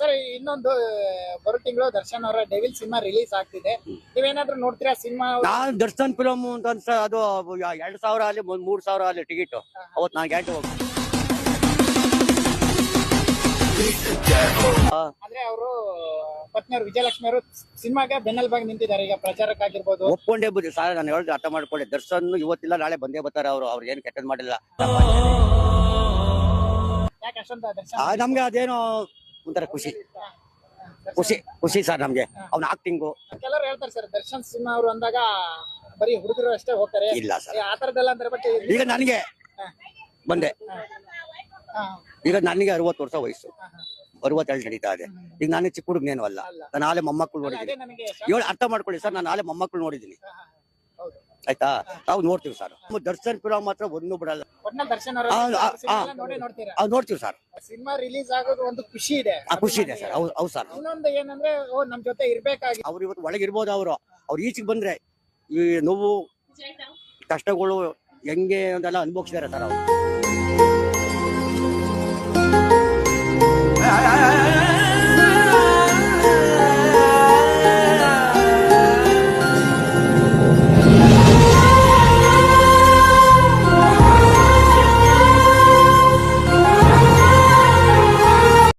Sir ಇನ್ನೊಂದು ಬರೋ ತಿಂಗಳು ದರ್ಶನ್ ಅವರ ಡೆವಿಲ್ ಸಿನಿಮಾ ರಿಲೀಸ್ ಆಗ್ತಿದೆ. ನೀವೇನಾದ್ರೂ ನೋಡ್ತೀರಾ ಸಿನಿಮಾ? ನಾನ್ ದರ್ಶನ್ ಫಿಲಮ್ ಅಂತ ಅದು 2,000 ಅಲ್ಲಿ 3,000 ಅಲ್ಲಿ ಟಿಕೆಟ್ ಅವತ್ತು ನಾನು ಗ್ಯಾರಂಟಿ ಹೋಗ್ತೀನಿ. ಅಂದ್ರೆ ಅವರು ಪತ್ನಿಯವರು ವಿಜಯಲಕ್ಷ್ಮಿ ಅವರು ಸಿನಿಮಾಗೆ ಬೆನ್ನೆಲುಬಾಗಿ ನಿಂತಿದ್ದಾರೆ ಈಗ ಪ್ರಚಾರಕ್ಕಾಗಿರ್ಬೋದು. ಒಪ್ಕೊಂಡೇ ಬುದ್ಧಿ ಸಾರ್, ನಾನು ಹೇಳಿದ್ರೆ ಅರ್ಥ ಮಾಡ್ಕೊಳ್ಳಿ. ದರ್ಶನ್ ಇವತ್ತಿಲ್ಲ ನಾಳೆ ಬಂದೇ ಬರ್ತಾರೆ. ಅವ್ರು ಏನು ಕೆಟ್ಟದ್ ಮಾಡಿಲ್ಲ. ಯಾಕೆ ಅಷ್ಟೊಂದು ದರ್ಶನ್ ನಮ್ಗೆ ಅದೇನೋ ಒಂಥರ ಖುಷಿ ಸರ್ ನಮ್ಗೆ ಅವ್ನ ಆಕ್ಟಿಂಗು. ಕೆಲವರು ಹೇಳ್ತಾರೆ ಸರ್ ದರ್ಶನ್ ಸಿನಿಮಾ ಅವರು ಅಂದಾಗ ಬರೀ ಹುಡುಗರು ಅಷ್ಟೇ ಹೋಗ್ತಾರೆ. ಇಲ್ಲ ಸರ್ ಆ ತರದೆಲ್ಲ ಅಂದ್ರೆ ಬಟ್ ಈಗ ನನಗೆ ಬಂದೆ, ಈಗ ನನಗೆ 60 ವರ್ಷ ವಯಸ್ಸು, 62 ನಡೀತಾ ಇದೆ. ಈಗ ನಾನೇ ಚಿಕ್ಕ ಹುಡುಗನೇನು ಅಲ್ಲ. ನಾನು ನಾಳೆ ಮೊಮ್ಮಕ್ಕಳು ನೋಡಿದ್ದೀನಿ. ನನಗೆ ಅರ್ಥ ಮಾಡ್ಕೊಳ್ಳಿ ಸರ್, ನಾನು ನಾಳೆ ಮೊಮ್ಮಕ್ಕಳು ನೋಡಿದ್ದೀನಿ. ಆಯ್ತಾ, ನಾವು ನೋಡ್ತೀವಿ ಸರ್. ದರ್ಶನ್ ಫಿಲಮ್ ಮಾತ್ರ ಒಂದು ಬಿಡಲ್ಲ. ದರ್ಶನ್ ಅವರ ನೋಡ್ತೀರಾ? ನೋಡ್ತೀವಿ ಸರ್. ಸಿನಿಮಾ ರಿಲೀಸ್ ಆಗೋದು ಒಂದು ಖುಷಿ ಇದೆ. ಖುಷಿ ಇದೆ ಸರ್. ಹೌದು ಸರ್. ಇನ್ನೊಂದು ಏನಂದ್ರೆ ನಮ್ ಜೊತೆ ಇರ್ಬೇಕಾಗಿ ಅವ್ರು ಇವತ್ತು ಒಳಗಿರ್ಬೋದು. ಅವ್ರು ಈಚೆಗೆ ಬಂದ್ರೆ ಈ ನೋವು ಕಷ್ಟಗಳು ಹೆಂಗೆ ಅಂತೆಲ್ಲ ಅನುಭವಿಸಿದಾರೆ ಸರ್ ಅವರು.